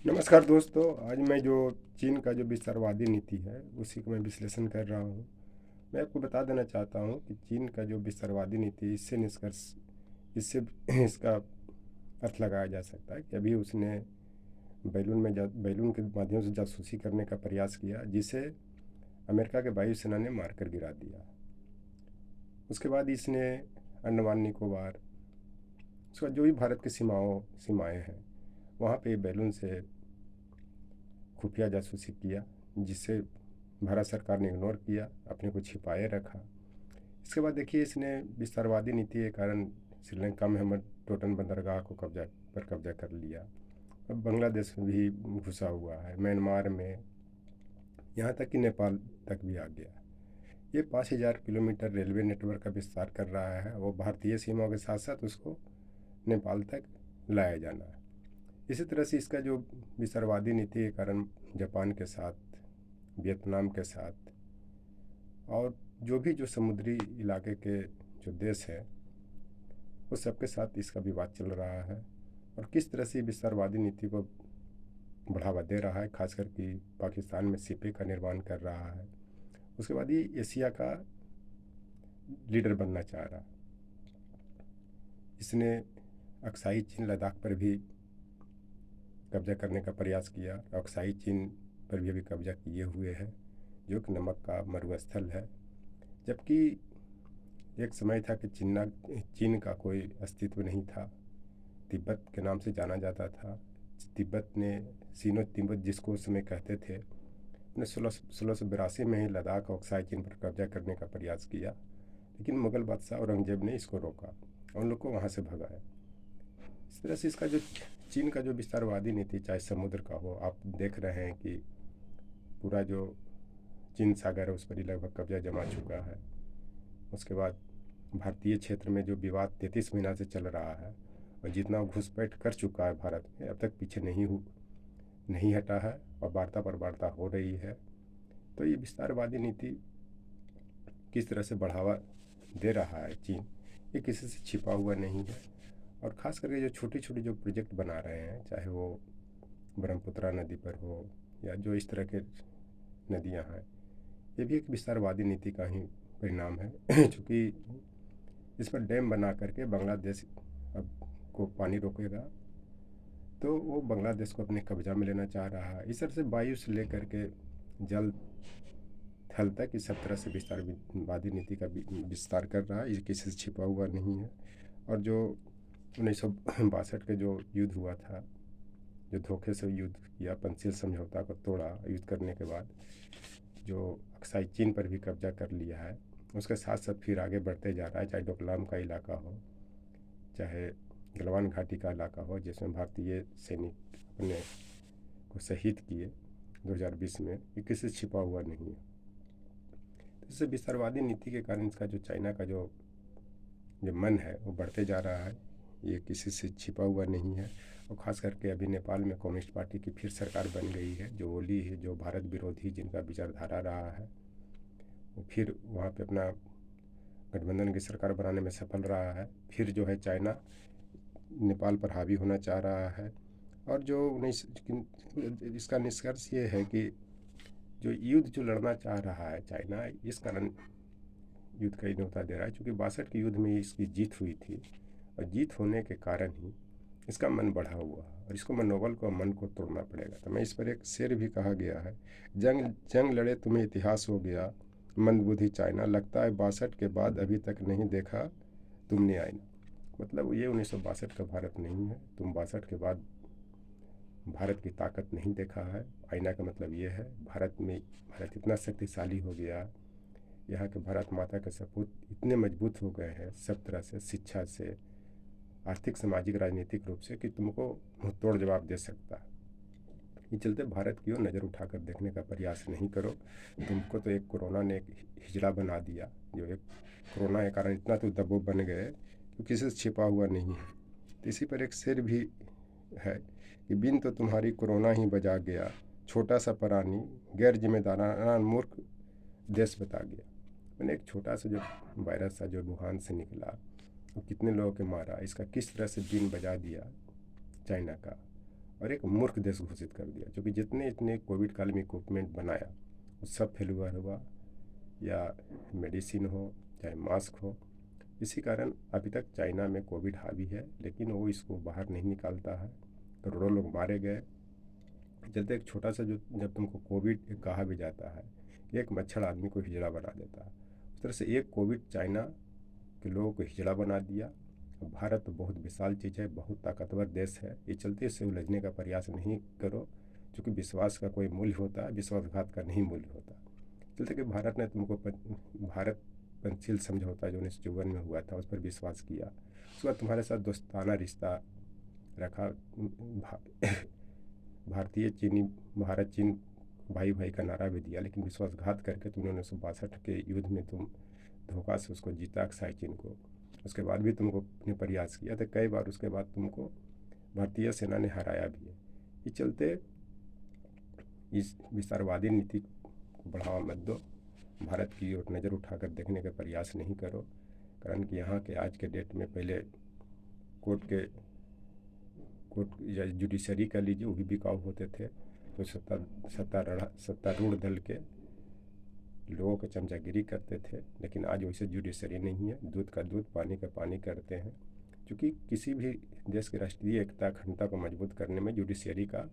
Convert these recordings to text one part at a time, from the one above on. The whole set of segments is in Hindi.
नमस्कार दोस्तों। आज मैं जो चीन का जो विस्तारवादी नीति है उसी का मैं विश्लेषण कर रहा हूँ। मैं आपको बता देना चाहता हूँ कि चीन का जो विस्तारवादी नीति इससे निष्कर्ष इससे इसका अर्थ लगाया जा सकता है कि अभी उसने बैलून के माध्यम से जासूसी करने का प्रयास किया, जिसे अमेरिका के वायुसेना ने मारकर गिरा दिया। उसके बाद इसने अंडमान निकोबार, उसका जो भी भारत की सीमाएँ हैं वहाँ पे बैलून से खुफिया जासूसी किया, जिसे भारत सरकार ने इग्नोर किया, अपने को छिपाए रखा। इसके बाद देखिए, इसने विस्तारवादी नीति के कारण श्रीलंका में हमर टोटन बंदरगाह को कब्जा कर लिया। अब बांग्लादेश में भी घुसा हुआ है, म्यांमार में, यहाँ तक कि नेपाल तक भी आ गया। ये 5,000 किलोमीटर रेलवे नेटवर्क का विस्तार कर रहा है। वो भारतीय सीमाओं के साथ साथ उसको नेपाल तक लाया जाना है। इसी तरह से इसका जो विस्तारवादी नीति के कारण जापान के साथ, वियतनाम के साथ और जो समुद्री इलाके के जो देश हैं वो सबके साथ इसका विवाद चल रहा है। और किस तरह से विस्तारवादी नीति को बढ़ावा दे रहा है, खासकर कि पाकिस्तान में सिपे का निर्माण कर रहा है। उसके बाद ये एशिया का लीडर बनना चाह रहा। इसने अक्साई चीन लद्दाख पर भी कब्जा करने का प्रयास किया। अक्साई चीन पर भी अभी कब्जा किए हुए है, जो कि नमक का मरुस्थल है। जबकि एक समय था कि चीन का कोई अस्तित्व नहीं था, तिब्बत के नाम से जाना जाता था। तिब्बत ने सीनो तिब्बत जिसको उस समय कहते थे, उन्हें 1682 में ही लद्दाख और अक्साई चीन पर कब्जा करने का प्रयास किया, लेकिन मुगल बादशाह औरंगजेब ने इसको रोका और उन लोग को वहाँ से भगाया। इस तरह से इसका जो चीन का जो विस्तारवादी नीति, चाहे समुद्र का हो, आप देख रहे हैं कि पूरा जो चीन सागर है उस पर ही लगभग कब्जा जमा चुका है। उसके बाद भारतीय क्षेत्र में जो विवाद 33 महीना से चल रहा है और जितना घुसपैठ कर चुका है भारत में, अब तक पीछे नहीं हटा है और वार्ता पर वार्ता हो रही है। तो ये विस्तारवादी नीति किस तरह से बढ़ावा दे रहा है चीन, ये किसी से छिपा हुआ नहीं है। और ख़ास करके जो छोटी छोटी जो प्रोजेक्ट बना रहे हैं, चाहे वो ब्रह्मपुत्रा नदी पर हो या जो इस तरह के नदियाँ हैं, ये भी एक विस्तारवादी नीति का ही परिणाम है। चूँकि इस पर डैम बना करके बांग्लादेश अब को पानी रोकेगा, तो वो बांग्लादेश को अपने कब्जा में लेना चाह रहा है। इस तरह से वायु से लेकर के जल थल तक इस सब तरह से विस्तारवादी नीति का विस्तार कर रहा है। ये किसी से छिपा हुआ नहीं है। और जो 1962 के जो युद्ध हुआ था, जो धोखे से युद्ध किया, पंचशील समझौता को तोड़ा, युद्ध करने के बाद जो अक्साई चीन पर भी कब्जा कर लिया है, उसके साथ साथ फिर आगे बढ़ते जा रहा है। चाहे डोकलाम का इलाका हो, चाहे गलवान घाटी का इलाका हो, जिसमें भारतीय सैनिक अपने को शहीद किए 2020 में, ये किसी से छिपा हुआ नहीं है। तो इससे विस्तारवादी नीति के कारण इसका जो चाइना का जो मन है वो बढ़ते जा रहा है। ये किसी से छिपा हुआ नहीं है। और ख़ास करके अभी नेपाल में कम्युनिस्ट पार्टी की फिर सरकार बन गई है। जो ओली है, जो भारत विरोधी जिनका विचारधारा रहा है, वो फिर वहाँ पे अपना गठबंधन की सरकार बनाने में सफल रहा है। फिर जो है चाइना नेपाल पर हावी होना चाह रहा है। और जो इसका निष्कर्ष ये है कि जो युद्ध जो लड़ना चाह रहा है चाइना, इस कारण युद्ध का ही न्योता दे रहा है, क्योंकि 62 के युद्ध में इसकी जीत हुई थी और जीत होने के कारण ही इसका मन बढ़ा हुआ है और इसको मनोबल को, मन को तोड़ना पड़ेगा। तो मैं इस पर एक शेर भी कहा गया है, जंग जंग लड़े तुम्हें इतिहास हो गया, मंदबुद्धि चाइना, लगता है 62 के बाद अभी तक नहीं देखा तुमने आईना। मतलब ये 1962 का भारत नहीं है। तुम 62 के बाद भारत की ताकत नहीं देखा है। आईना का मतलब ये है, भारत इतना शक्तिशाली हो गया, यहाँ के भारत माता के सपूत इतने मजबूत हो गए हैं सब तरह से, शिक्षा से, आर्थिक, सामाजिक, राजनीतिक रूप से, कि तुमको मुँह तोड़ जवाब दे सकता है। ये चलते भारत की ओर नज़र उठाकर देखने का प्रयास नहीं करो। तुमको तो एक कोरोना ने एक हिजड़ा बना दिया, जो एक कोरोना के कारण इतना तो दबों बन गए कि किसी से छिपा हुआ नहीं है। तो इसी पर एक शेर भी है कि बिन तो तुम्हारी कोरोना ही बजा गया, छोटा सा प्राणी गैर जिम्मेदाराना मूर्ख देश बता गया। मैंने एक छोटा सा जो वायरस था जो वुहान से निकला, वो कितने लोगों के मारा, इसका किस तरह से बिन बजा दिया चाइना का। और एक मूर्ख देश घोषित कर दिया, क्योंकि जितने इतने कोविड काल में इक्विपमेंट बनाया वो सब फेलुअर हुआ, या मेडिसिन हो चाहे मास्क हो। इसी कारण अभी तक चाइना में कोविड हावी है, लेकिन वो इसको बाहर नहीं निकालता है। करोड़ों लोग मारे गए। चलते एक छोटा सा जो जब तुमको कोविड कहा भी जाता है कि एक मच्छर आदमी को हिजड़ा बना देता है, उस तरह से एक कोविड चाइना के लोगों को हिजड़ा बना दिया। भारत तो बहुत विशाल चीज़ है, बहुत ताकतवर देश है, ये चलते इससे उलझने का प्रयास नहीं करो, क्योंकि विश्वास का कोई मूल्य होता है, विश्वासघात का नहीं मूल्य होता। चलते कि भारत ने तुमको भारत पंचशील समझौता जो 1954 में हुआ था उस पर विश्वास किया, उसके बाद तुम्हारे साथ दोस्ताना रिश्ता रखा। भारतीय चीनी भारत चीन भाई भाई का नारा भी दिया, लेकिन विश्वासघात करके तुमने 1962 के युद्ध में तुम धोखा से उसको जीता अक्साई चीन को। उसके बाद भी तुमको ने प्रयास किया था कई बार, उसके बाद तुमको भारतीय सेना ने हराया भी है। इस चलते इस विस्तारवादी नीति को बढ़ावा मत दो, भारत की ओर नज़र उठाकर देखने का प्रयास नहीं करो, कारण कि यहाँ के आज के डेट में पहले कोर्ट या जुडिशरी का लीजिए, वो भी बिकाऊ होते थे, तो सत्तारूढ़ दल के लोगों को चमचागिरी करते थे। लेकिन आज वैसे जुडिशरी नहीं है, दूध का दूध पानी का पानी करते हैं, क्योंकि किसी भी देश की राष्ट्रीय एकता अखंडता को मजबूत करने में जुडिशरी का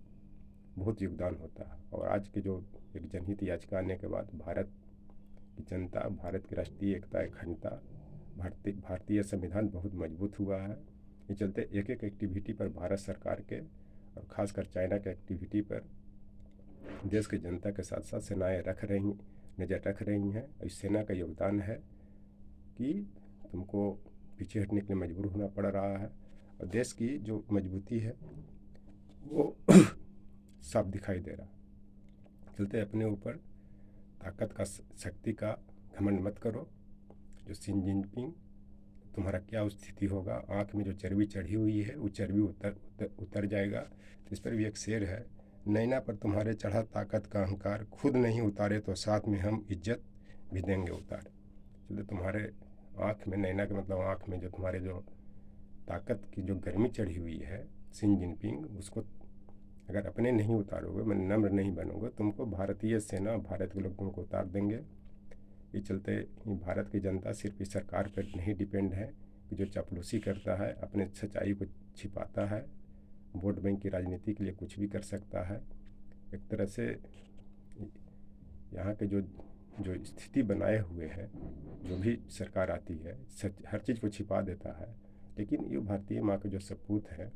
बहुत योगदान होता है। और आज के जो एक जनहित याचिका आने के बाद भारत की जनता, भारत की राष्ट्रीय एकता अखंडता, भारतीय संविधान बहुत मजबूत हुआ है। ये चलते एक एक एक्टिविटी पर भारत सरकार के और ख़ासकर चाइना के एक्टिविटी पर देश की जनता के साथ साथ सेनाएँ नज़र रख रही हैं। इस सेना का योगदान है कि तुमको पीछे हटने के लिए मजबूर होना पड़ रहा है, और देश की जो मजबूती है वो साफ दिखाई दे रहा। चलते अपने ऊपर ताकत का शक्ति का घमंड मत करो। जो शी जिनपिंग, तुम्हारा क्या स्थिति होगा, आँख में जो चर्बी चढ़ी हुई है वो चर्बी उतर जाएगा। तो इस पर भी एक शेर है, नैना पर तुम्हारे चढ़ा ताकत का अहंकार, खुद नहीं उतारे तो साथ में हम इज्जत भी देंगे उतार। चलो तुम्हारे आँख में, नैना का मतलब आँख में जो तुम्हारे जो ताकत की जो गर्मी चढ़ी हुई है शी जिनपिंग, उसको अगर अपने नहीं उतारोगे, मैं नम्र नहीं बनोगे, तुमको भारतीय सेना भारत के लोग तुमको उतार देंगे। ये चलते भारत की जनता सिर्फ इस सरकार पर नहीं डिपेंड है कि जो चापलूसी करता है, अपने सच्चाई को छिपाता है, वोट बैंक की राजनीति के लिए कुछ भी कर सकता है। एक तरह से यहाँ के जो स्थिति बनाए हुए है, जो भी सरकार आती है हर चीज़ को छिपा देता है। लेकिन ये भारतीय माँ के जो सपूत हैं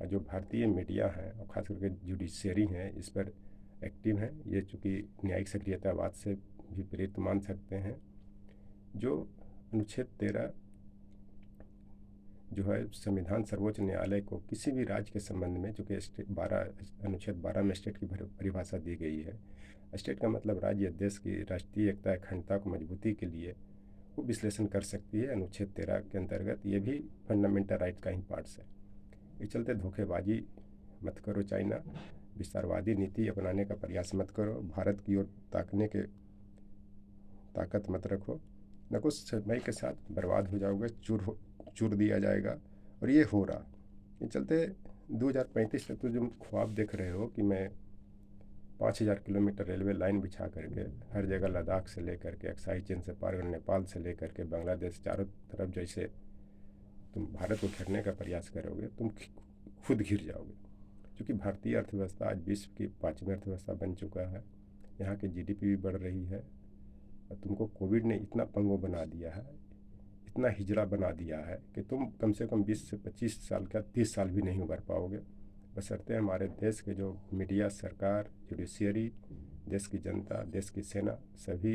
और जो भारतीय मीडिया है और ख़ास करके जुडिशरी हैं, इस पर एक्टिव हैं। ये चूँकि न्यायिक सक्रियतावाद से भी प्रेरित मान सकते हैं। जो अनुच्छेद 13 जो है संविधान सर्वोच्च न्यायालय को किसी भी राज्य के संबंध में, चूँकि अनुच्छेद 12 में स्टेट की परिभाषा दी गई है। स्टेट का मतलब राज्य, देश की राष्ट्रीय एकता अखंडता को मजबूती के लिए वो विश्लेषण कर सकती है। अनुच्छेद 13 के अंतर्गत ये भी फंडामेंटल राइट का ही पार्ट्स है। इस चलते धोखेबाजी मत करो, चाइना विस्तारवादी नीति अपनाने का प्रयास मत करो, भारत की ओर ताकने के ताकत मत रखो, न कुछ समय के साथ बर्बाद हो जाओगे, चूर दिया जाएगा। और ये हो रहा। ये चलते 2035 तक तो जो ख्वाब देख रहे हो कि मैं 5000 किलोमीटर रेलवे लाइन बिछा करके हर जगह, लद्दाख से लेकर के अक्साई चीन से पार, नेपाल से लेकर के बांग्लादेश, चारों तरफ जैसे तुम भारत को घेरने का प्रयास करोगे, तुम खुद घिर जाओगे। क्योंकि भारतीय अर्थव्यवस्था आज विश्व की 5वीं अर्थव्यवस्था बन चुका है, यहाँ की जीडीपी भी बढ़ रही है। और तुमको कोविड ने इतना पंगो बना दिया है, इतना हिजड़ा बना दिया है कि तुम कम से कम 20 से 25 साल का 30 साल भी नहीं उभर पाओगे। बशर्ते हमारे देश के जो मीडिया, सरकार, जुडिशरी, देश की जनता, देश की सेना सभी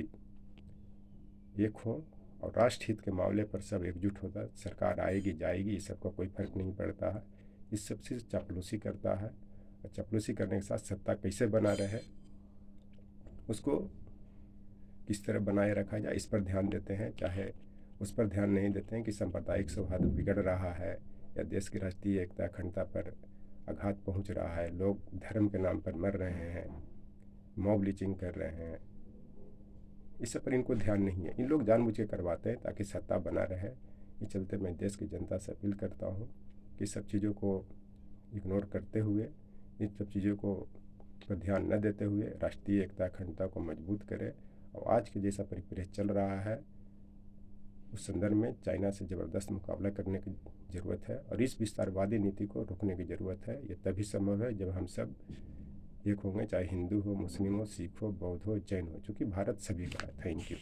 एक हों और राष्ट्र हित के मामले पर सब एकजुट होता है। सरकार आएगी जाएगी, इस सबका कोई फर्क नहीं पड़ता है। इस सब से चापलूसी करता है, और चापलूसी करने के साथ सत्ता कैसे बना रहे, उसको किस तरह बनाए रखा जाए, इस पर ध्यान देते हैं। चाहे उस पर ध्यान नहीं देते हैं कि सांप्रदायिक सौहार्द बिगड़ रहा है या देश की राष्ट्रीय एकता अखंडता पर आघात पहुंच रहा है, लोग धर्म के नाम पर मर रहे हैं, मॉब लिंचिंग कर रहे हैं, इस सब पर इनको ध्यान नहीं है। इन लोग जानबूझ के करवाते हैं ताकि सत्ता बना रहे। इस चलते मैं देश की जनता से अपील करता हूँ कि सब चीज़ों को इग्नोर करते हुए इन सब चीज़ों को पर ध्यान न देते हुए राष्ट्रीय एकता अखंडता को मजबूत करे। और आज के जैसा परिप्रेक्ष्य चल रहा है उस संदर्भ में चाइना से ज़बरदस्त मुकाबला करने की ज़रूरत है और इस विस्तारवादी नीति को रोकने की ज़रूरत है। ये तभी संभव है जब हम सब एक होंगे, चाहे हिंदू हो, मुस्लिम हो, सिख हो, बौद्ध हो, जैन हो, चूँकि भारत सभी का है। Thank you.